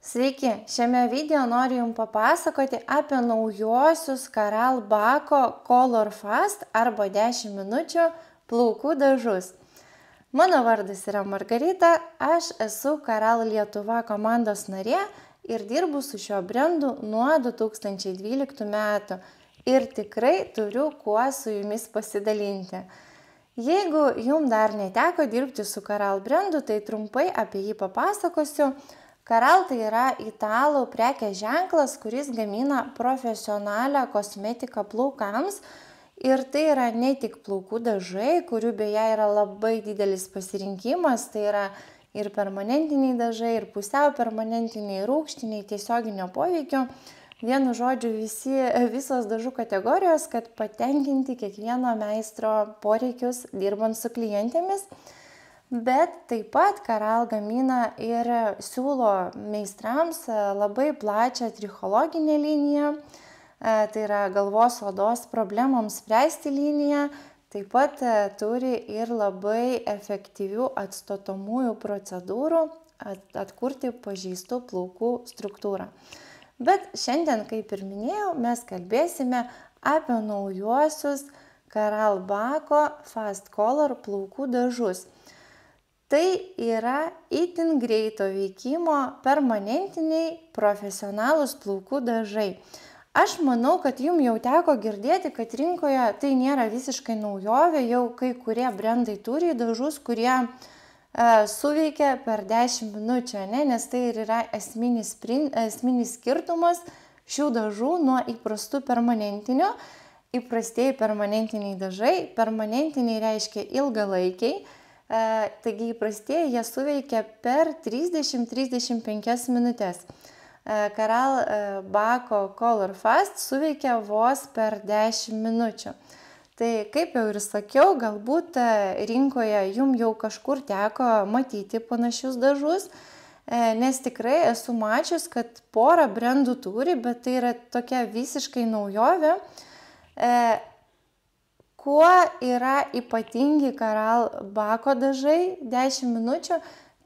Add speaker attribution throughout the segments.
Speaker 1: Sveiki, šiame video noriu Jums papasakoti apie naujosius Karal Bako Color Fast arba 10 minučių plaukų dažus. Mano vardas yra Margarita, aš esu Karal Lietuva komandos narė ir dirbu su šiuo brendu nuo 2012 metų ir tikrai turiu kuo su Jumis pasidalinti. Jeigu Jums dar neteko dirbti su Karal brendu, tai trumpai apie jį papasakosiu. Karal tai yra italų prekės ženklas, kuris gamina profesionalią kosmetiką plaukams. Ir tai yra ne tik plaukų dažai, kurių beje yra labai didelis pasirinkimas, tai yra ir permanentiniai dažai, ir pusiau permanentiniai, rūgštiniai, tiesioginio poveikio. Vienu žodžiu, visos dažų kategorijos, kad patenkinti kiekvieno meistro poreikius dirbant su klientėmis. Bet taip pat Karal gamina ir siūlo meistrams labai plačią trichologinę liniją, tai yra galvos odos problemoms spręsti liniją, taip pat turi ir labai efektyvių atstatomųjų procedūrų atkurti pažeistų plaukų struktūrą. Bet šiandien, kaip ir minėjau, mes kalbėsime apie naujuosius Karal Bako Fast Color plaukų dažus. Tai yra itin greito veikimo permanentiniai profesionalūs plaukų dažai. Aš manau, kad Jums jau teko girdėti, kad rinkoje tai nėra visiškai naujovė, jau kai kurie brendai turi dažus, kurie suveikia per 10 minučių, nes tai ir yra esminis skirtumas šių dažų nuo įprastų permanentinių. Įprastieji permanentiniai dažai, permanentiniai reiškia ilgalaikiai. Taigi įprastieji jie suveikia per 30-35 minutės. Karal Bako Color Fast suveikia vos per 10 minučių. Tai kaip jau ir sakiau, galbūt rinkoje Jums jau kažkur teko matyti panašius dažus, nes tikrai esu mačius, kad porą brendų turi, bet tai yra tokia visiškai naujovė. Kuo yra ypatingi Karal Bako dažai 10 minučių?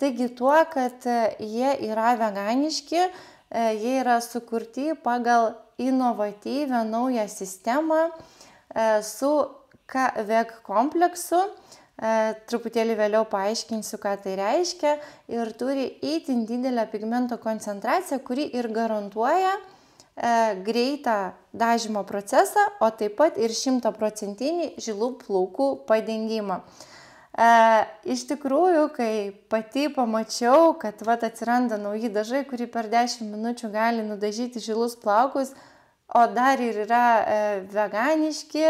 Speaker 1: Taigi tuo, kad jie yra veganiški, jie yra sukurti pagal inovatyvią naują sistemą su K-VEG kompleksu. Truputėlį vėliau paaiškinsiu, ką tai reiškia, ir turi itin didelę pigmento koncentraciją, kuri ir garantuoja greitą dažymo procesą, o taip pat ir 100% žilų plaukų padengimą. Iš tikrųjų, kai pati pamačiau, kad atsiranda nauji dažai, kurie per 10 minučių gali nudažyti žilus plaukus, o dar ir yra veganiški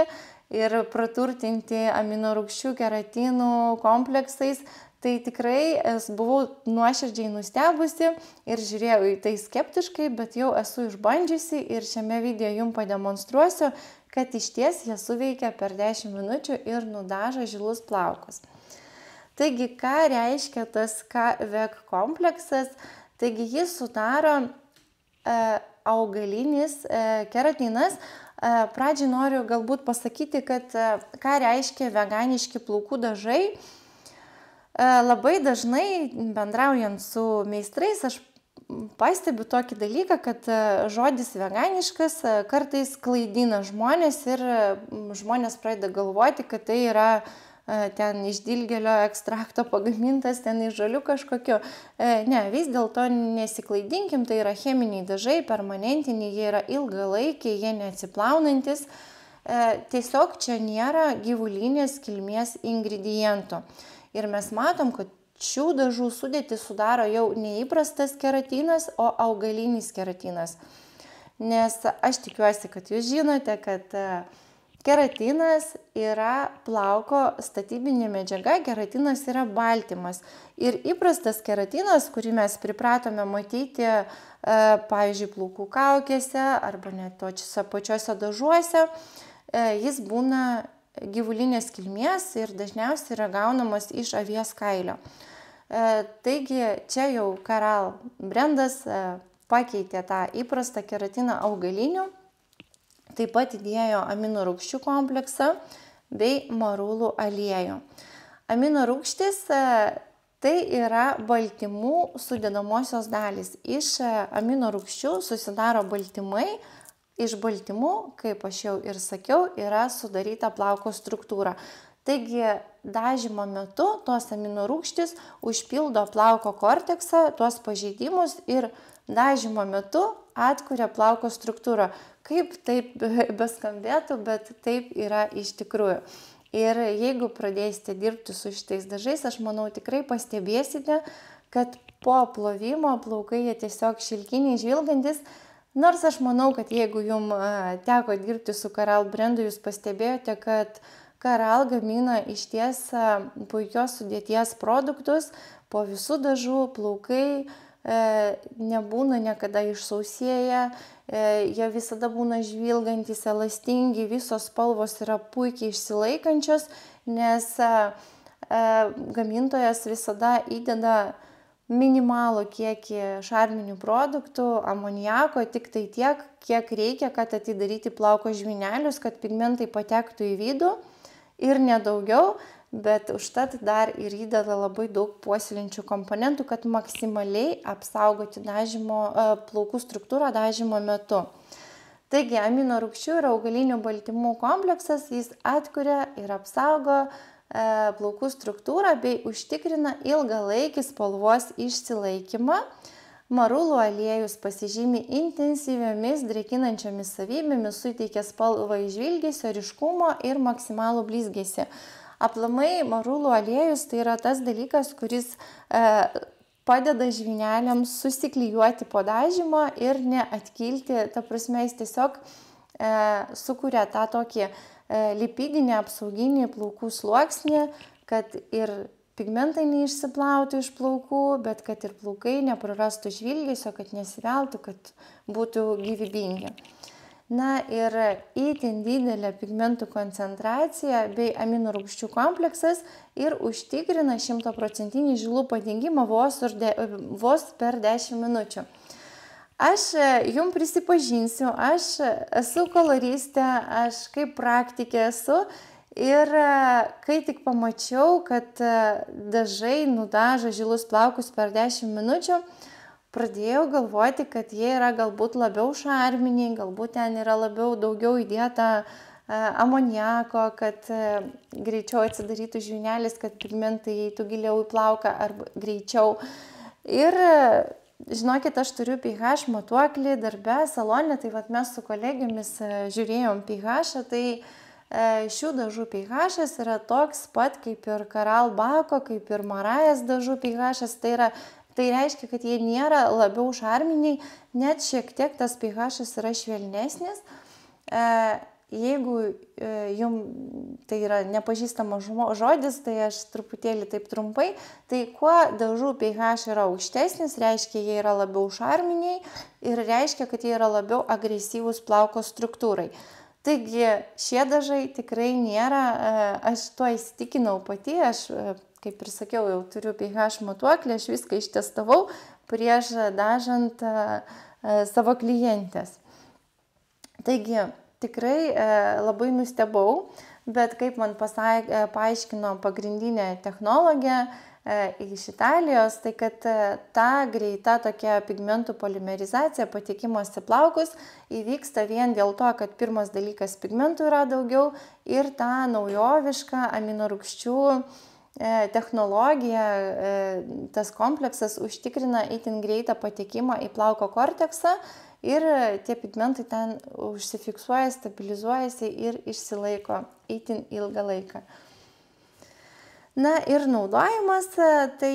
Speaker 1: ir praturtinti aminorūgščių keratinų kompleksais, tai tikrai buvau nuoširdžiai nustebusi ir žiūrėjau į tai skeptiškai, bet jau esu išbandžiusi ir šiame video Jums pademonstruosiu, kad išties jie suveikia per 10 minučių ir nudažo žilus plaukus. Taigi, ką reiškia tas K-VEG kompleksas? Taigi, jis sudaro augalinis keratinas. Pradžiai noriu galbūt pasakyti, kad ką reiškia veganiški plaukų dažai. Labai dažnai bendraujant su meistrais aš pastebiu tokį dalyką, kad žodis veganiškas kartais klaidina žmonės ir žmonės pradeda galvoti, kad tai yra ten iš dilgėlio ekstrakto pagamintas, ten iš žolių kažkokiu. Ne, vis dėlto nesiklaidinkim, tai yra cheminiai dažai, permanentiniai, jie yra ilgalaikiai, jie neatsiplaunantis. Tiesiog čia nėra gyvulinės kilmės ingredientų. Ir mes matom, kad šių dažų sudėtį sudaro jau neįprastas keratinas, o augalinis keratinas. Nes aš tikiuosi, kad Jūs žinote, kad keratinas yra plauko statybinė medžiaga, keratinas yra baltymas. Ir įprastas keratinas, kurį mes pripratome matyti, pavyzdžiui, plaukų kaukėse arba net pačiuose dažuose, jis būna gyvulinės kilmės ir dažniausiai yra gaunamas iš avies kailio. Taigi čia jau Karal brendas pakeitė tą įprastą keratiną augaliniu, taip pat įdėjo aminorūgščių kompleksą bei marulų aliejų. Aminorūgštys Tai yra baltymų sudedamosios dalys. Iš amino rūgščių susidaro baltymai. Iš baltymų, kaip aš jau ir sakiau, yra sudaryta plauko struktūra. Taigi dažymo metu tos amino rūgštys užpildo plauko korteksą, tuos pažeidimus ir dažymo metu atkuria plauko struktūrą. Kaip taip beskambėtų, bet taip yra iš tikrųjų. Ir jeigu pradėsite dirbti su šitais dažais, aš manau tikrai pastebėsite, kad po plovimo plaukai jie tiesiog šilkiniai žvilgantis. Nors aš manau, kad jeigu jums teko dirbti su Karal brendu, jūs pastebėjote, kad Karal gamina išties puikios sudėties produktus. Po visų dažų plaukai nebūna niekada išsausėję, jie visada būna žvilgantis, elastingi, visos spalvos yra puikiai išsilaikančios, nes gamintojas visada įdeda minimalų kiekį šarminių produktų, amoniako, tik tai tiek, kiek reikia, kad atidaryti plauko žvynelius, kad pigmentai patektų į vidų ir nedaugiau, bet užtat dar ir įdeda labai daug puoselinčių komponentų, kad maksimaliai apsaugoti plaukų struktūrą dažymo metu. Taigi, amino rūgščių ir augalinių baltymų kompleksas, jis atkuria ir apsaugo plaukų struktūrą bei užtikrina ilgalaikį spalvos išsilaikymą. Marulų aliejus pasižymi intensyviomis drėkinančiomis savybėmis, suteikia spalvą žvilgesio, ryškumo ir maksimalų blizgesį. Aplamai marulų aliejus tai yra tas dalykas, kuris padeda žvyneliams susiklijuoti po dažymo ir neatkilti. Ta prasme, jis tiesiog sukuria tą tokį lipidinį apsauginį plaukų sluoksnį, kad ir pigmentai neišsiplautų iš plaukų, bet kad ir plaukai neprarastų žvilgesio, kad nesiveltų, kad būtų gyvybingi. Na ir itin didelė pigmentų koncentracija bei amino rūgščių kompleksas ir užtikrina 100% žilų padengimą vos per 10 minučių. Aš jums prisipažinsiu, aš esu koloristė, aš kaip praktikė esu ir kai tik pamačiau, kad dažai nudažo žilus plaukus per 10 minučių, pradėjau galvoti, kad jie yra galbūt labiau šarminiai, galbūt ten yra daugiau įdėta amoniako, kad greičiau atsidarytų žvynelis, kad pigmentai eitų giliau į plauką arba greičiau. Ir žinokit, aš turiu pH matuoklį darbe, salone, tai mes su kolegėmis žiūrėjom pH, tai šių dažų pH yra toks pat kaip ir Karal Bako, kaip ir Marajas dažų pH, tai reiškia, kad jie nėra labiau šarminiai, net šiek tiek tas pH yra švelnesnis. Jeigu jums tai yra nepažįstamas žodis, tai aš truputėlį taip trumpai, tai kuo dažų pH yra aukštesnis, reiškia, jie yra labiau šarminiai ir reiškia, kad jie yra labiau agresyvūs plauko struktūrai. Taigi šie dažai tikrai nėra, aš tuo įsitikinau pati, aš kaip ir sakiau, jau turiu pH matuoklį, aš viską ištestavau prieš dažant savo klientės. Taigi, tikrai labai nustebau, bet kaip man paaiškino pagrindinė technologė iš Italijos, tai kad ta greita tokia pigmentų polimerizacija, patekimas į plaukus įvyksta vien dėl to, kad pirmas dalykas pigmentų yra daugiau ir ta naujoviška amino rūgščių technologija, tas kompleksas užtikrina itin greitą patekimą į plauko korteksą ir tie pigmentai ten užsifiksuoja, stabilizuojasi ir išsilaiko itin ilgą laiką. Na ir naudojimas, tai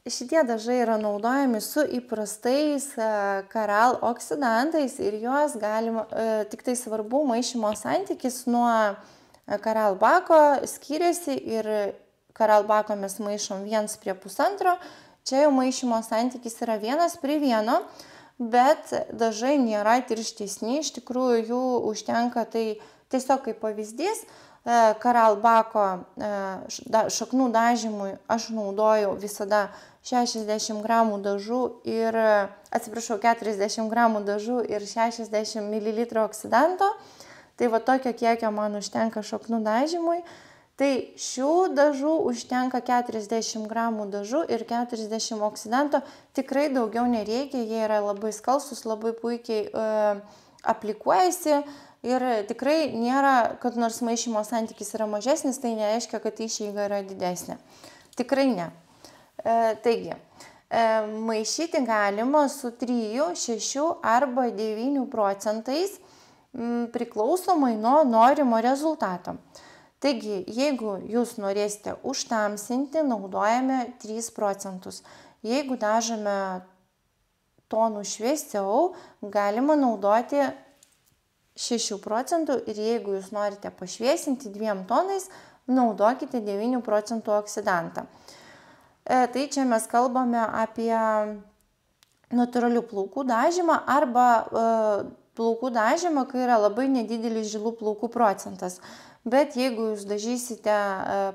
Speaker 1: šitie dažai yra naudojami su įprastais Karal oksidantais ir juos galima, tik tai svarbu maišymo santykis nuo Karal Bako skiriasi ir Karal Bako mes maišom 1:1,5, čia jau maišymo santykis yra 1:1, bet dažai nėra tirštesni, iš tikrųjų jų užtenka, tai tiesiog kaip pavyzdys, Karal Bako šaknų dažymui aš naudoju visada 60 gramų dažų ir, 40 gramų dažų ir 60 ml oksidanto. Tai va tokio kiekio man užtenka šaknų dažymui. Tai šių dažų užtenka 40 gramų dažų ir 40 oksidanto, tikrai daugiau nereikia, jie yra labai skalsūs, labai puikiai aplikuojasi ir tikrai nėra, kad nors maišymo santykis yra mažesnis, tai nereiškia, kad išeiga yra didesnė. Tikrai ne. Taigi, maišyti galima su 3, 6 arba 9 procentais priklausomai nuo norimo rezultato. Taigi, jeigu jūs norėsite užtamsinti, naudojame 3 procentus. Jeigu dažome tonų šviesiau, galima naudoti 6 procentų ir jeigu jūs norite pašviesinti 2 tonais, naudokite 9 procentų oksidantą. Tai čia mes kalbame apie natūralių plaukų dažymą arba plaukų dažymą, kai yra labai nedidelis žilų plaukų procentas. Bet jeigu jūs dažysite,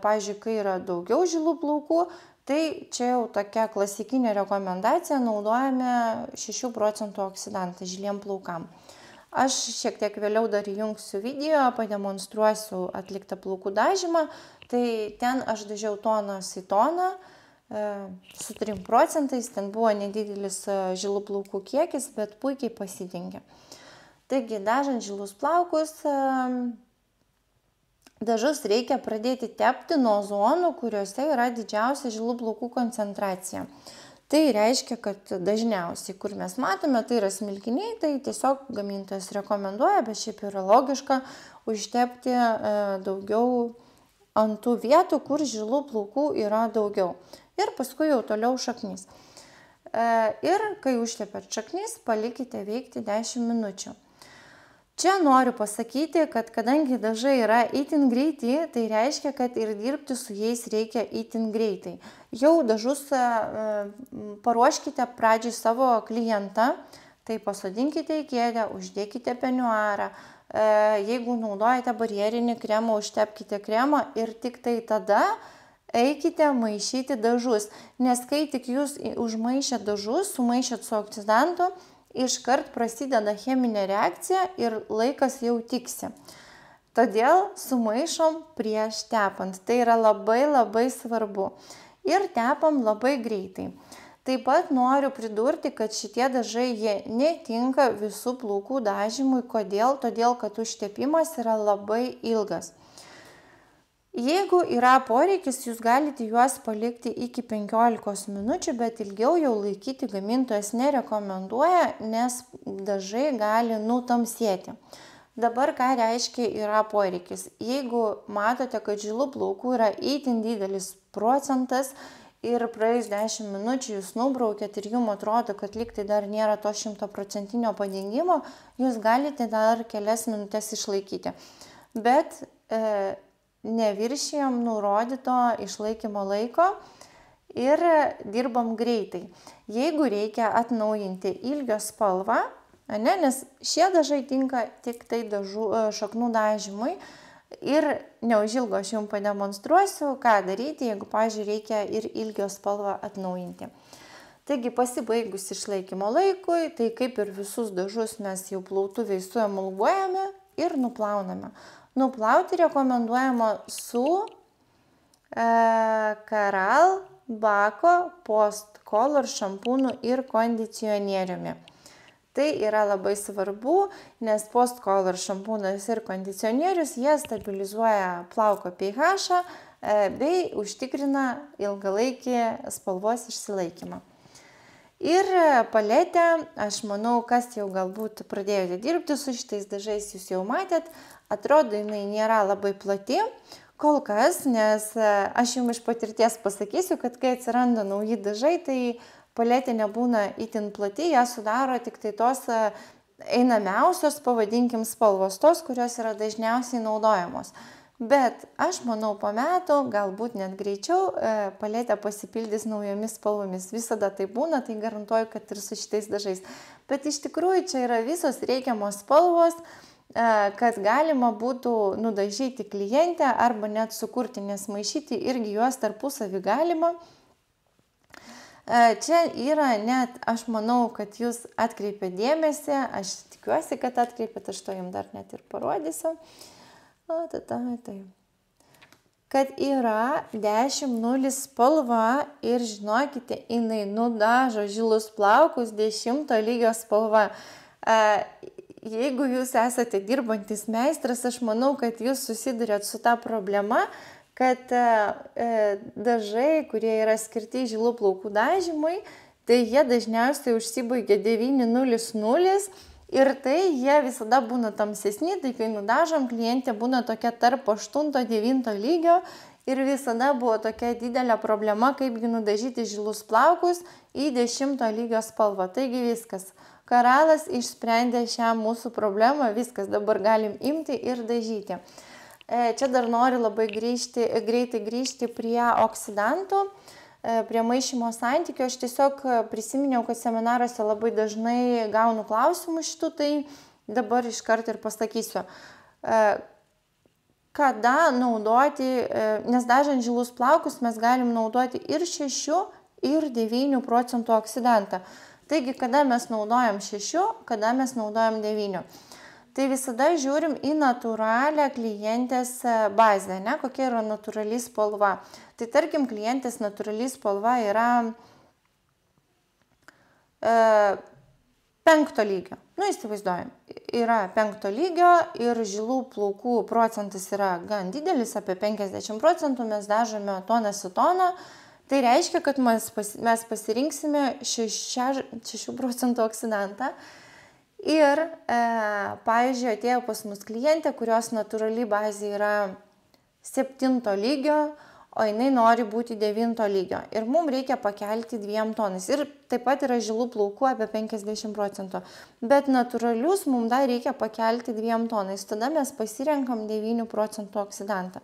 Speaker 1: pavyzdžiui, kai yra daugiau žilų plaukų, tai čia jau tokia klasikinė rekomendacija, naudojame 6 procentų oksidantą žiliem plaukam. Aš šiek tiek vėliau dar įjungsiu video, pademonstruosiu atliktą plaukų dažymą, tai ten aš dažiau tonas į toną su 3 procentais, ten buvo nedidelis žilų plaukų kiekis, bet puikiai pasidengė. Taigi, dažant žilus plaukus, dažus reikia pradėti tepti nuo zonų, kuriuose yra didžiausia žilų plaukų koncentracija. Tai reiškia, kad dažniausiai, kur mes matome, tai yra smilkiniai, tai tiesiog gamintojas rekomenduoja, bet šiaip yra logiška užtepti daugiau ant tų vietų, kur žilų plaukų yra daugiau. Ir paskui jau toliau šaknis. Ir kai užtepėt šaknis, palikite veikti 10 minučių. Čia noriu pasakyti, kad kadangi dažai yra itin greiti, tai reiškia, kad ir dirbti su jais reikia itin greitai. Jau dažus paruoškite pradžiai savo klientą, tai pasodinkite į kėdę, uždėkite peniuarą. Jeigu naudojate barjerinį kremą, užtepkite kremą ir tik tai tada eikite maišyti dažus. Nes kai tik jūs užmaišėt dažus, sumaišėt su oksidantu, iškart prasideda cheminė reakcija ir laikas jau tiksi. Todėl sumaišom prieš tepant. Tai yra labai svarbu. Ir tepam labai greitai. Taip pat noriu pridurti, kad šitie dažai jie netinka visų plaukų dažymui. Kodėl? Todėl, kad užtepimas yra labai ilgas. Jeigu yra poreikis, jūs galite juos palikti iki 15 minučių, bet ilgiau jau laikyti gamintojas nerekomenduoja, nes dažai gali nutamsėti. Dabar ką reiškia yra poreikis? Jeigu matote, kad žilų plaukų yra itin didelis procentas ir praėjus 10 minučių jūs nubraukėt ir jums atrodo, kad lygtai dar nėra to 100% padengimo, jūs galite dar kelias minutės išlaikyti. Bet neviršijam nurodyto išlaikymo laiko ir dirbam greitai. Jeigu reikia atnaujinti ilgio spalvą, nes šie dažai tinka tik tai šaknų dažymui ir neužilgo aš jums pademonstruosiu, ką daryti, jeigu, pavyzdžiui, reikia ir ilgio spalvą atnaujinti. Taigi, pasibaigus išlaikymo laikui, tai kaip ir visus dažus mes jau plautuviai suemulguojame ir nuplauname. Nuplauti rekomenduojama su Caral Bako Post Color šampūnu ir kondicionieriumi. Tai yra labai svarbu, nes Post Color šampūnas ir kondicionierius jie stabilizuoja plauko pH bei užtikrina ilgalaikį spalvos išsilaikymą. Ir paletę, aš manau, kas jau galbūt pradėjote dirbti su šitais dažais, jūs jau matėt, atrodo, jinai nėra labai plati kol kas, nes aš jums iš patirties pasakysiu, kad kai atsiranda nauji dažai, tai paletė nebūna itin plati, ją sudaro tik tai tos einamiausios, pavadinkim, spalvos, tos, kurios yra dažniausiai naudojamos. Bet aš manau, po metų, galbūt net greičiau, paletė pasipildys naujomis spalvomis. Visada tai būna, tai garantuoju, kad ir su šitais dažais. Bet iš tikrųjų čia yra visos reikiamos spalvos, kad galima būtų nudažyti klientę arba net sukurti, nes maišyti irgi juos tarpusavį galima. Čia yra net, aš manau, kad jūs atkreipėt dėmesį, aš tikiuosi, kad atkreipėt, aš to jums dar net ir parodysiu. kad yra 10.0 spalva ir žinokite, jinai nudažo žilus plaukus 10 lygio spalva. Jeigu jūs esate dirbantis meistras, aš manau, kad jūs susidurėt su ta problema, kad dažai, kurie yra skirti žilų plaukų dažymui, tai jie dažniausiai užsibaigia 9.00 ir tai jie visada būna tamsesni, tai kai nudažom, klientė būna tokia tarp 8-9 lygio ir visada buvo tokia didelė problema, kaipgi nudažyti žilus plaukus į 10 lygio spalvą. Taigi viskas. Karalas išsprendė šią mūsų problemą, viskas, dabar galim imti ir dažyti. Čia dar noriu labai greitai grįžti prie oksidantų, prie maišymo santykių. Aš tiesiog prisiminiau, kad seminaruose labai dažnai gaunu klausimų šitų, tai dabar iškart ir pasakysiu. Kada naudoti, nes dažant žilus plaukus mes galim naudoti ir 6, ir 9% oksidantą. Taigi, kada mes naudojam 6, kada mes naudojam 9. Tai visada žiūrim į natūralią klientės bazę, ne? Kokia yra natūrali spalva. Tai tarkim, klientės natūrali spalva yra 5 lygio. Nu, įsivaizduojam, yra 5 lygio ir žilų plaukų procentas yra gan didelis, apie 50%, mes dažome toną su toną. Tai reiškia, kad mes pasirinksime 6% oksidantą. Ir, pavyzdžiui, atėjo pas mus klientė, kurios natūrali bazė yra 7 lygio, o jinai nori būti 9 lygio. Ir mums reikia pakelti 2 tonais. Ir taip pat yra žilų plaukų apie 50%. Bet natūralius mums dar reikia pakelti 2 tonais. Tada mes pasirenkam 9% oksidantą.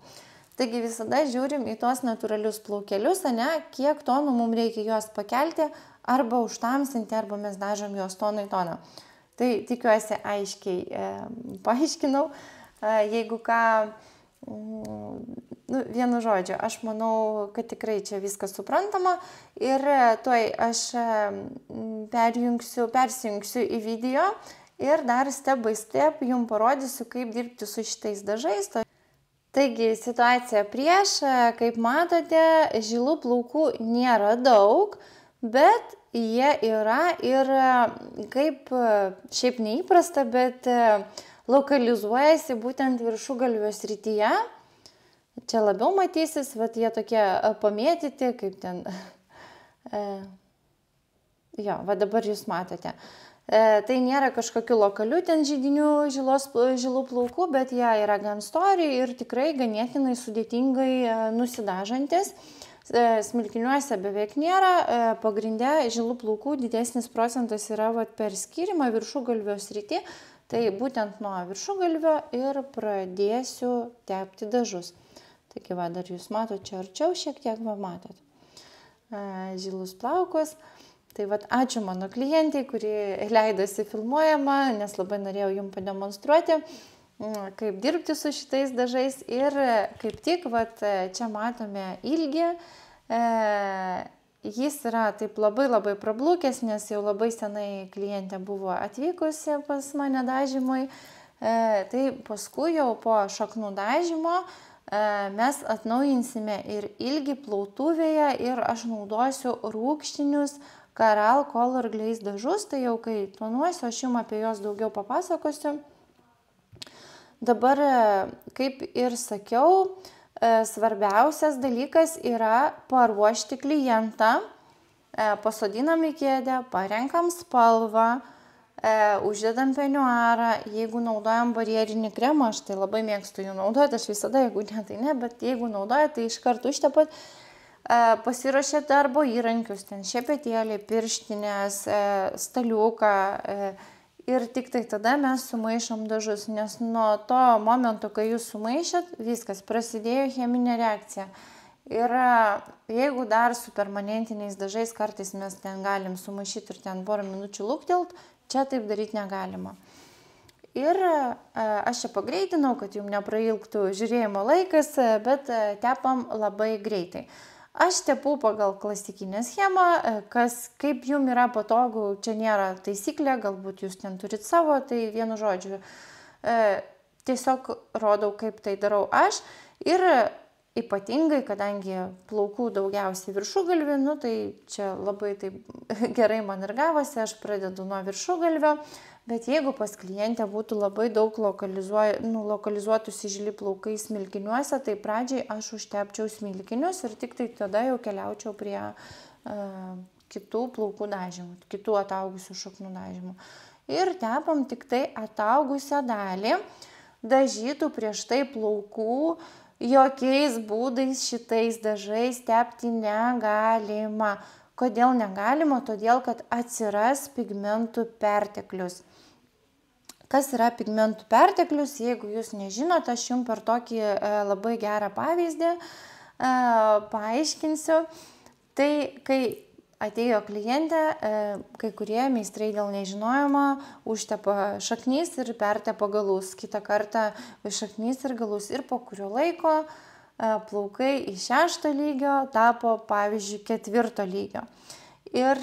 Speaker 1: Taigi visada žiūrim į tos natūralius plaukelius, kiek tonų mums reikia juos pakelti, arba užtamsinti, arba mes dažom juos toną į toną. Tai tikiuosi aiškiai paaiškinau. Jeigu ką, vienu žodžiu, aš manau, kad tikrai čia viskas suprantama. Ir tuoj aš persijungsiu į video ir dar step by step jums parodysiu, kaip dirbti su šitais dažais. Taigi situacija prieš, kaip matote, žilų plaukų nėra daug, bet jie yra ir kaip šiaip neįprasta, bet lokalizuojasi būtent viršugalvio srityje. Čia labiau matysis, bet jie tokie pamėtyti, kaip ten. Jo, va dabar jūs matote. Tai nėra kažkokių lokalių ten židinių žilų plaukų, bet jie yra gan stori ir tikrai ganėtinai sudėtingai nusidažantis. Smilkiniuose beveik nėra, pagrinde žilų plaukų didesnis procentas yra per skyrimą viršugalvio srity, tai būtent nuo viršugalvio ir pradėsiu tepti dažus. Taigi, va, dar jūs matot čia arčiau šiek tiek, va, matot žilus plaukus. Tai vat, ačiū mano klientai, kuri leidosi filmuojama, nes labai norėjau jums pademonstruoti, kaip dirbti su šitais dažais. Ir kaip tik, vat, čia matome ilgį. Jis yra taip labai prablūkęs, nes jau labai senai klientė buvo atvykusi pas mane dažymui. Tai paskui jau po šaknų dažymo mes atnaujinsime ir ilgį plautuvėje ir aš naudosiu rūgštinius Caral Color Glaze dažus, tai jau kai tonuosiu, aš jums apie juos daugiau papasakosiu. Dabar, kaip ir sakiau, svarbiausias dalykas yra paruošti klientą, pasodinam į kėdę, parenkam spalvą, uždedam peniuarą, jeigu naudojam barjerinį kremą, aš tai labai mėgstu jų naudoti, aš visada, jeigu ne, tai ne, bet jeigu naudojat, tai iškart užtepat. Pasiruošėte darbo įrankius, ten šepetėlį, pirštinės, staliuką ir tik tai tada mes sumaišom dažus, nes nuo to momento, kai jūs sumaišėt, viskas, prasidėjo cheminė reakcija. Ir jeigu dar su permanentiniais dažais kartais mes ten galim sumaišyti ir ten porą minučių luktelt, čia taip daryti negalima. Ir aš čia pagreitinau, kad jums neprailgtų žiūrėjimo laikas, bet tepam labai greitai. Aš tepu pagal klasikinę schemą, kaip jums yra patogu, čia nėra taisyklė, galbūt jūs ten turit savo, tai vienu žodžiu. Tiesiog rodau, kaip tai darau aš. Ir Ypatingai, kadangi plaukų daugiausiai viršugalvį, nu, tai čia labai taip gerai man ir gavosi, aš pradedu nuo viršugalvio, bet jeigu pas klientę būtų labai daug lokalizuotųsi žili plaukai smilkiniuose, tai pradžiai aš užtepčiau smilkinius ir tik tai tada jau keliaučiau prie kitų plaukų dažymų, kitų ataugusių šaknų dažymų. Ir tepam tik tai ataugusią dalį, dažytų prieš tai plaukų, jokiais būdais šitais dažais tepti negalima. Kodėl negalima? Todėl, kad atsiras pigmentų perteklius. Kas yra pigmentų perteklius? Jeigu jūs nežinote, aš jums per tokį labai gerą pavyzdį paaiškinsiu. Tai kai atėjo klientė, kai kurie meistrai dėl nežinojimo užtepa šaknis ir pertepa galus. Kitą kartą šaknis ir galus. Ir po kurio laiko plaukai iš 6 lygio tapo, pavyzdžiui, 4 lygio. Ir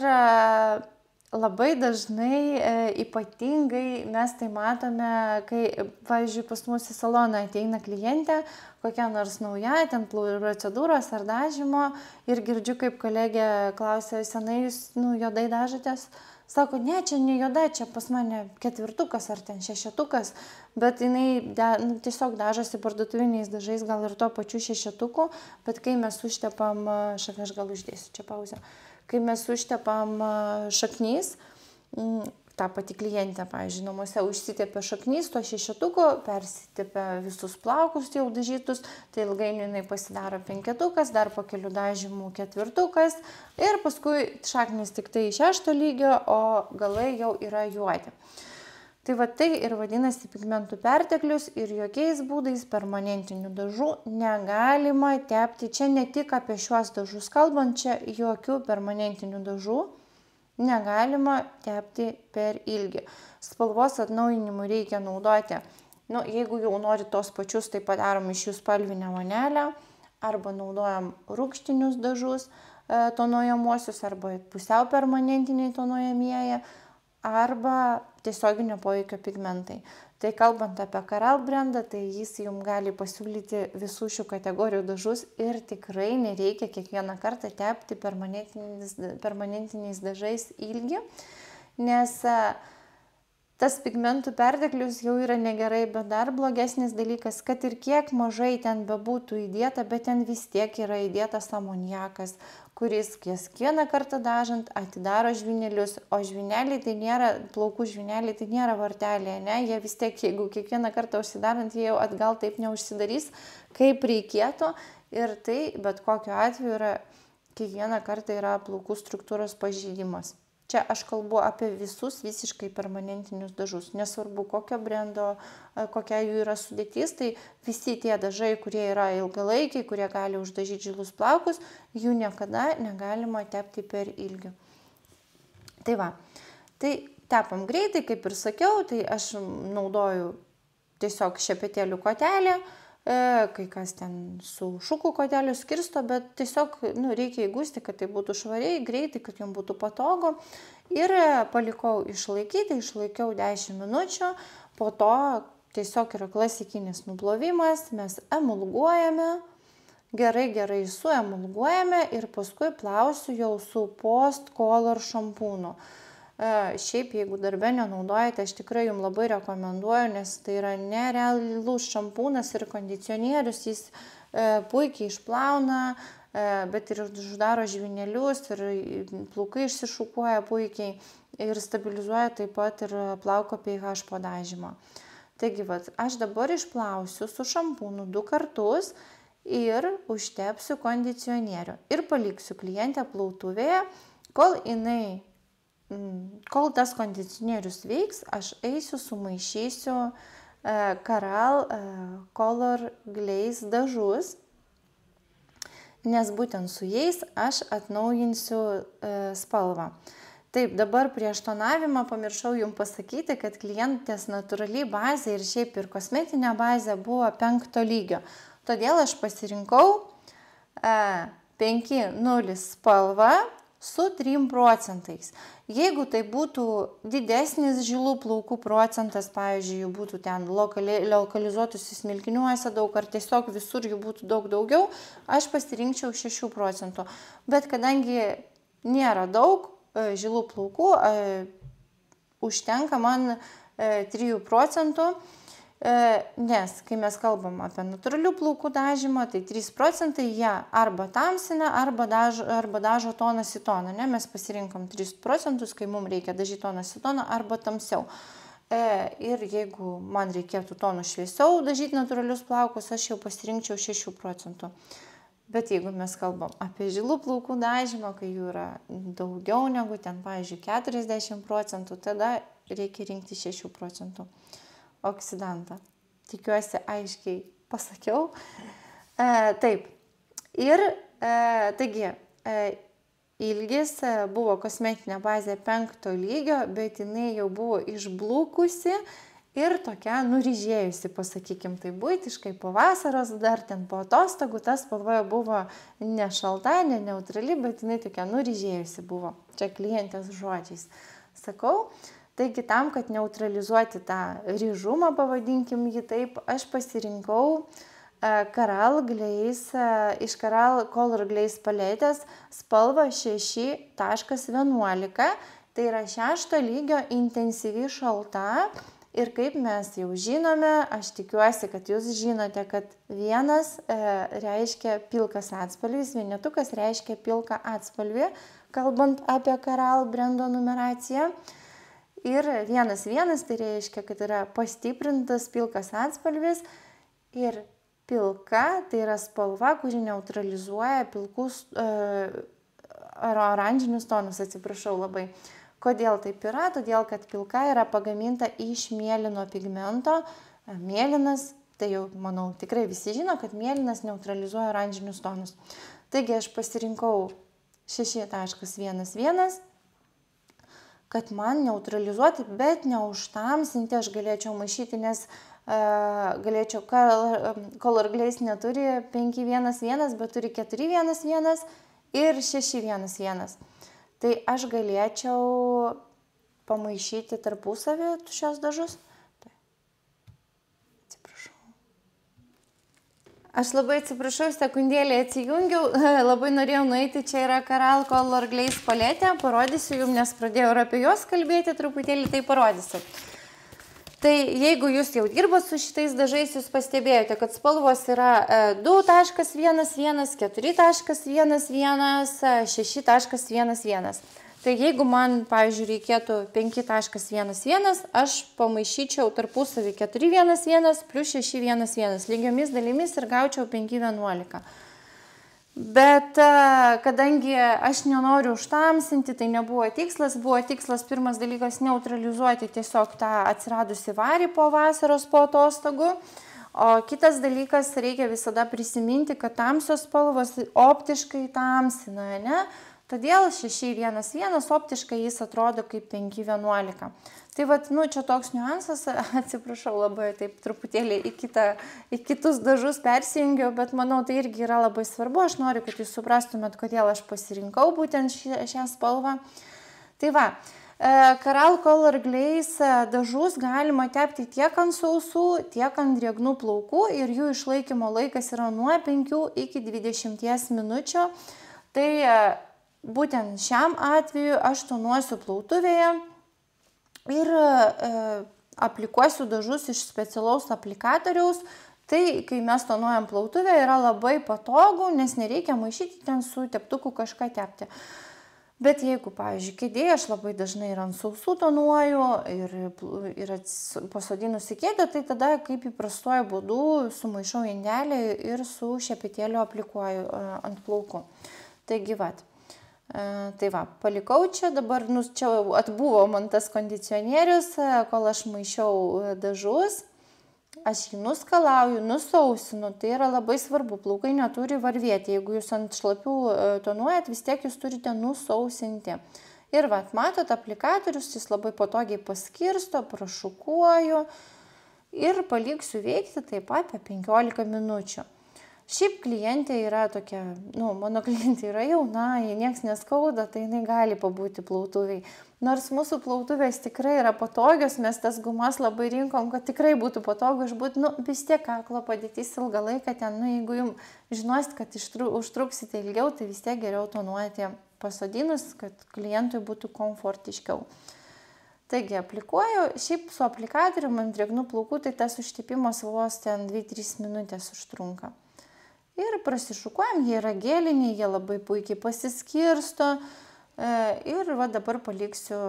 Speaker 1: labai dažnai, ypatingai mes tai matome, kai, pavyzdžiui, pas mus į saloną ateina klientė, kokia nors nauja, ten procedūros ar dažymo, ir girdžiu, kaip kolegė klausia, senai jūs juodai dažotės? Sako, ne, čia ne juoda, čia pas mane 4 ar ten 6, bet jinai tiesiog dažosi parduotuviniais dažais, gal ir to pačiu 6, bet kai mes užtepam, aš gal uždėsiu čia pauzę, kai mes užtepam šaknis, ta pati klientė, pavyzdžiui, namuose užsitepė šaknis, to 6, persitepė visus plaukus jau dažytus, tai ilgainiui jinai pasidaro 5, dar po kelių dažymų 4 ir paskui šaknis tik tai 6 lygio, o galai jau yra juodi. Tai va tai ir vadinasi pigmentų perteklius ir jokiais būdais permanentinių dažų negalima tepti. Čia ne tik apie šiuos dažus kalbant, čia jokių permanentinių dažų negalima tepti per ilgį. Spalvos atnaujinimui reikia naudoti, jeigu jau nori tos pačius, tai padarom iš jų spalvinę vonelę, arba naudojam rūgštinius dažus tonuojamuosius, arba pusiau permanentiniai tonuojamieji, arba tiesioginio poveikio pigmentai. Tai kalbant apie Caral brandą, tai jis jums gali pasiūlyti visų šių kategorijų dažus ir tikrai nereikia kiekvieną kartą tepti permanentiniais dažais ilgį, nes tas pigmentų perteklius jau yra negerai, bet dar blogesnis dalykas, kad ir kiek mažai ten bebūtų įdėta, bet ten vis tiek yra įdėtas amoniakas, kuris kiekvieną kartą dažant atidaro žvynelius, o žvyneliai tai nėra, plaukų žvyneliai tai nėra varteliai, ne? Jie vis tiek, jeigu kiekvieną kartą užsidarant, jie jau atgal taip neužsidarys, kaip reikėtų, ir tai bet kokiu atveju yra, kiekvieną kartą yra plaukų struktūros pažeidimas. Čia aš kalbu apie visus visiškai permanentinius dažus, nesvarbu kokio brando, kokia jų yra sudėtis, tai visi tie dažai, kurie yra ilgalaikiai, kurie gali uždažyti žilus plaukus, jų niekada negalima tepti per ilgį. Tai va, tai tepam greitai, kaip ir sakiau, tai aš naudoju tiesiog šepetėlių kotelį, kai kas ten su šukų koteliu skirsto, bet tiesiog reikia įgūsti, kad tai būtų švariai, greitai, kad jums būtų patogu. Ir palikau išlaikyti, išlaikiau 10 minučių, po to tiesiog yra klasikinis nuplovimas, mes emulguojame, gerai suemulguojame ir paskui plausiu jau su Post Color šampūnu. Šiaip, jeigu darbe nenaudojate, aš tikrai jums labai rekomenduoju, nes tai yra nerealus šampūnas ir kondicionierius, jis puikiai išplauna, bet ir uždaro žvynelius, ir plaukai išsišukuoja puikiai ir stabilizuoja taip pat ir plauko pH padažymą. Taigi, aš dabar išplausiu su šampūnu 2 kartus ir užtepsiu kondicionieriu ir paliksiu klientę plautuvėje, kol tas kondicionierius veiks, aš eisiu sumaišysiu Caral Color Glaze dažus, nes būtent su jais aš atnaujinsiu spalvą. Taip, dabar prieš tonavimą pamiršau jums pasakyti, kad klientės natūraliai bazė ir šiaip ir kosmetinė bazė buvo 5 lygio. Todėl aš pasirinkau 5.0 spalvą su 3 procentais. Jeigu tai būtų didesnis žilų plaukų procentas, pavyzdžiui, jų būtų ten lokalizuotųsi smilkiniuose daug, ar tiesiog visur jų būtų daug daugiau, aš pasirinkčiau 6 procentų. Bet kadangi nėra daug žilų plaukų, užtenka man 3 procentų, nes kai mes kalbam apie natūralių plaukų dažymą, tai 3 procentai jie arba tamsina, arba dažo tonas į toną. Ne? Mes pasirinkom 3 procentus, kai mums reikia dažyti tonas į toną, arba tamsiau. Ir jeigu man reikėtų tonų šviesiau dažyti natūralius plaukus, aš jau pasirinkčiau 6 procentų. Bet jeigu mes kalbam apie žilų plaukų dažymą, kai jų yra daugiau negu ten, pavyzdžiui, 40 procentų, tada reikia rinkti 6 procentų oksidantą. Tikiuosi aiškiai pasakiau. Taip. Ir taigi, ilgis buvo kosmetinė bazė 5 lygio, bet jinai jau buvo išblukusi ir tokia nuryžėjusi, pasakykim, tai buitiškai po vasaros, dar ten po atostogų, tas spalva buvo ne šalta, ne neutrali, bet jinai tokia nuryžėjusi buvo. Čia klientės žodžiais sakau. Taigi tam, kad neutralizuoti tą ryžumą, pavadinkim jį taip, aš pasirinkau Coral Glaze, iš Coral Color Glaze paletės spalvą 6.11. Tai yra 6 lygio intensyvi šalta. Ir kaip mes jau žinome, aš tikiuosi, kad jūs žinote, kad vienas reiškia pilkas atspalvis, vienetukas reiškia pilką atspalvį, kalbant apie Coral brendo numeraciją. Ir 1.1 tai reiškia, kad yra pastiprintas pilkas atspalvis ir pilka tai yra spalva, kuri neutralizuoja pilkus ar oranžinius tonus, atsiprašau labai. Kodėl taip yra? Todėl, kad pilka yra pagaminta iš mėlyno pigmento. Mėlynas, tai jau, manau, tikrai visi žino, kad mėlynas neutralizuoja oranžinius tonus. Taigi aš pasirinkau 6.11, kad man neutralizuoti, bet neužtamsinti aš galėčiau maišyti, nes galėčiau, Color Glaze neturi 5.11, bet turi 4.11 ir 6.11. Tai aš galėčiau pamaišyti tarpusavį šios dažus. Aš labai atsiprašau, sekundėlį atsijungiau, labai norėjau nueiti, čia yra Coral Color Glaze paletė, parodysiu jums, nes pradėjau ir apie juos kalbėti, truputėlį tai parodysiu. Tai jeigu jūs jau dirbat su šitais dažais, jūs pastebėjote, kad spalvos yra 2.11, 4.11, 6.11. Tai jeigu man, pavyzdžiui, reikėtų 5.11, aš pamaišyčiau tarpusavį 4.11 plus 6.11 lygiomis dalimis ir gaučiau 5.11. Bet kadangi aš nenoriu užtamsinti, tai nebuvo tikslas. Buvo tikslas pirmas dalykas neutralizuoti tiesiog tą atsiradusi varį po vasaros, po atostogų. O kitas dalykas, reikia visada prisiminti, kad tamsios spalvos optiškai tamsina, ne? Todėl 6.11 optiškai jis atrodo kaip 5.11. Tai vat, čia toks niuansas, atsiprašau labai, taip truputėlį į kitus dažus persijungiau, bet manau, tai irgi yra labai svarbu. Aš noriu, kad jūs suprastumėt, kodėl aš pasirinkau būtent šią spalvą. Tai va, Coral Color Glaze dažus galima tepti tiek ant sausų, tiek ant drėgnų plaukų ir jų išlaikymo laikas yra nuo 5 iki 20 minučių. Tai būtent šiam atveju aš tonuosiu plautuvėje ir aplikuosiu dažus iš specialaus aplikatoriaus. Tai, kai mes tonuojam plautuvę, yra labai patogu, nes nereikia maišyti ten su teptuku kažką tepti. Bet jeigu, pavyzdžiui, kėdėje aš labai dažnai ir ant sausų tonuoju ir pasodinusi kėdę, tai tada kaip įprastuoju būdu sumaišau indelį ir su šepetėliu aplikuoju ant plaukų. Taigi, vat. Tai va, palikau čia, dabar čia atbuvo man tas kondicionierius, kol aš maišiau dažus, aš jį nuskalauju, nusausinu, tai yra labai svarbu, plaukai neturi varvėti, jeigu jūs ant šlapių tonuojat, vis tiek jūs turite nusausinti. Ir va, matot, aplikatorius jis labai patogiai paskirsto, prašukuoju ir paliksiu veikti taip pat apie 15 minučių. Šiaip klientė yra tokia, mano klientė yra jauna, jei nieks neskauda, tai jinai gali pabūti plautuviai. Nors mūsų plautuvės tikrai yra patogios, mes tas gumas labai rinkom, kad tikrai būtų patogu išbūti, vis tiek kaklo padėtis ilgą laiką ten, jeigu jums žinosit, kad užtruksite ilgiau, tai vis tiek geriau tonuojate pasodinus, kad klientui būtų komfortiškiau. Taigi aplikuoju, šiaip su aplikatoriumi ant drėgnų plaukų, tai tas užtepimas vos ten 2-3 minutės užtrunka. Ir prasišukuojam, jie yra geliniai, jie labai puikiai pasiskirsto. Ir dabar paliksiu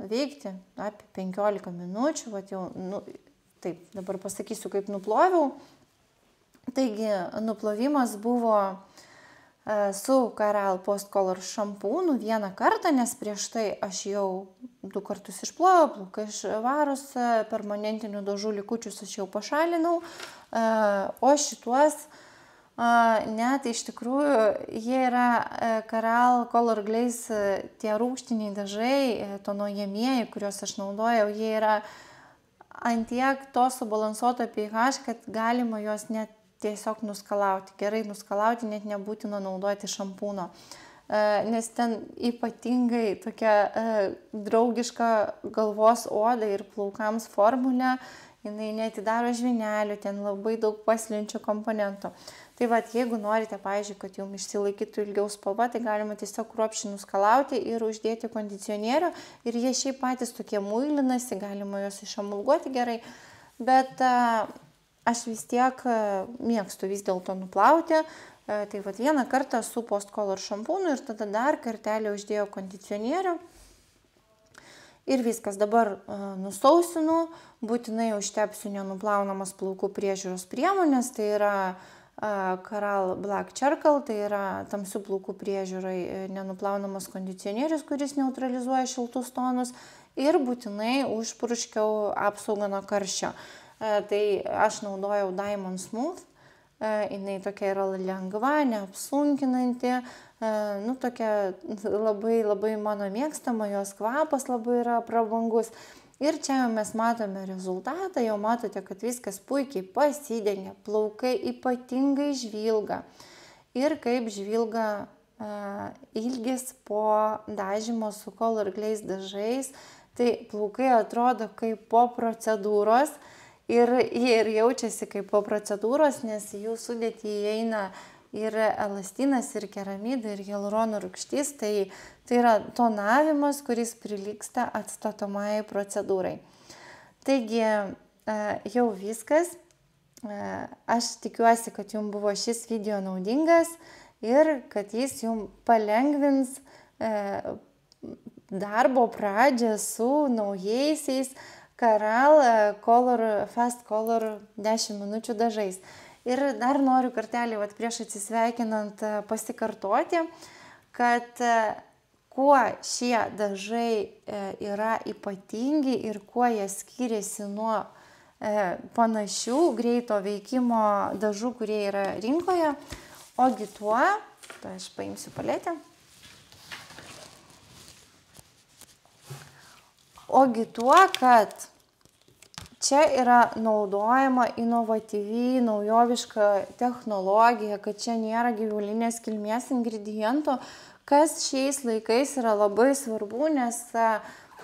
Speaker 1: veikti apie 15 minučių. Taip, dabar pasakysiu, kaip nuploviau. Taigi, nuplovimas buvo su Caral Post Color šampūnu vieną kartą, nes prieš tai aš jau 2 kartus išploviau, plaukai švarūs, permanentinių dažų likučius aš jau pašalinau, o šituos tai iš tikrųjų jie yra Caral Color Glaze, tie rūgštiniai dažai, tonuojamieji, kuriuos aš naudojau, jie yra antiek to subalansuoto pH, kad galima juos net tiesiog nuskalauti, gerai nuskalauti, net nebūtina naudoti šampūno. Nes ten ypatingai tokia draugiška galvos odai ir plaukams formulė, jinai neatidaro žvynelių, ten labai daug paslenčių komponentų. Tai jeigu norite, pavyzdžiui, kad jums išsilaikytų ilgiau spalva, tai galima tiesiog kruopščiai nuskalauti ir uždėti kondicionierių. Ir jie šiaip patys tokie muilinasi, galima juos išamulguoti gerai. Bet aš vis tiek mėgstu vis dėlto nuplauti. Tai vieną kartą su Post Color šampūnu ir tada dar kartelį uždėjau kondicionierių. Ir viskas, dabar nusausinu, būtinai užtepsiu nenuplaunamas plaukų priežiūros priemonės, tai yra Caral Black Charcoal, tai yra tamsių plaukų priežiūrai nenuplaunamas kondicionierius, kuris neutralizuoja šiltus tonus, ir būtinai užpurškiau apsaugą nuo karščio. Tai aš naudojau Diamond Smooth, jinai tokia yra lengva, neapsunkinanti, tokia labai labai mano mėgstama, jos kvapas labai yra prabangus. Ir čia jau mes matome rezultatą, jau matote, kad viskas puikiai pasidengia, plaukai ypatingai žvilga. Ir kaip žvilga ilgis po dažymo su Color Glaze dažais, tai plaukai atrodo kaip po procedūros ir jie ir jaučiasi kaip po procedūros, nes jų sudėtį įeina ir elastinas, ir keramida, ir hialurono rūgštis, tai yra tonavimas, kuris prilygsta atstatomai procedūrai. Taigi jau viskas. Aš tikiuosi, kad jums buvo šis video naudingas ir kad jis jums palengvins darbo pradžią su naujaisiais Caral Fast Color 10 minučių dažais. Ir dar noriu kartelį prieš atsisveikinant pasikartoti, kad kuo šie dažai yra ypatingi ir kuo jie skiriasi nuo panašių greito veikimo dažų, kurie yra rinkoje, ogi tuo, tai aš paimsiu paletę, ogi tuo, kad čia yra naudojama inovatyvi, naujoviška technologija, kad čia nėra gyvulinės kilmės ingredientų, kas šiais laikais yra labai svarbu, nes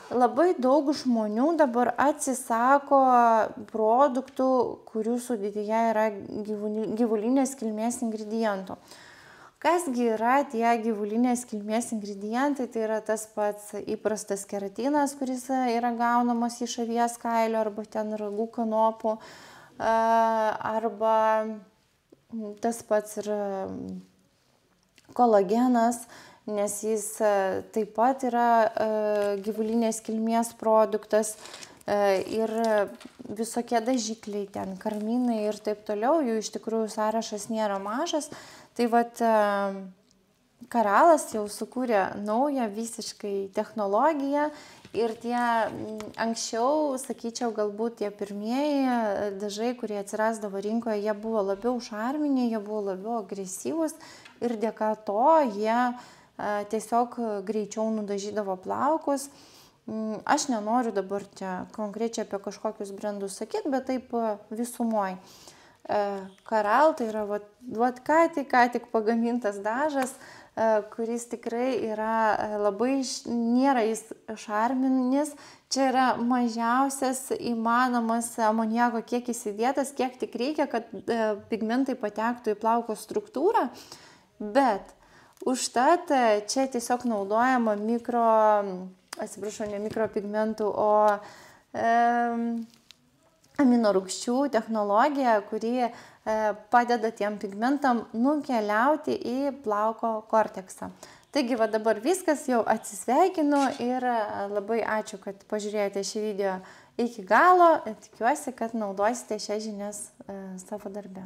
Speaker 1: labai daug žmonių dabar atsisako produktų, kurių sudėtyje yra gyvulinės kilmės ingredientų. Kasgi yra tie gyvulinės kilmės ingredientai, tai yra tas pats įprastas keratinas, kuris yra gaunamas iš avies kailio arba ten ragų kanopų, arba tas pats ir kolagenas, nes jis taip pat yra gyvulinės kilmės produktas, ir visokie dažikliai, ten karminai ir taip toliau, jų iš tikrųjų sąrašas nėra mažas. Tai Caralas jau sukūrė naują visiškai technologiją ir tie anksčiau, sakyčiau, galbūt tie pirmieji dažai, kurie atsirasdavo rinkoje, jie buvo labiau šarminiai, jie buvo labiau agresyvūs ir dėka to jie tiesiog greičiau nudažydavo plaukus. Aš nenoriu dabar čia konkrečiai apie kažkokius brandus sakyti, bet taip visumoj. Karal, tai yra ką tik pagamintas dažas, kuris tikrai yra labai, nėra jis šarminis, čia yra mažiausias įmanomas amoniako kiekis įdėtas, kiek tik reikia, kad pigmentai patektų į plauko struktūrą, bet užtat čia tiesiog naudojama ne mikropigmentų, o aminorūgščių technologija, kuri padeda tiem pigmentam nukeliauti į plauko korteksą. Taigi dabar viskas, jau atsisveikinu ir labai ačiū, kad pažiūrėjote šį video iki galo. Tikiuosi, kad naudosite šias žinias savo darbe.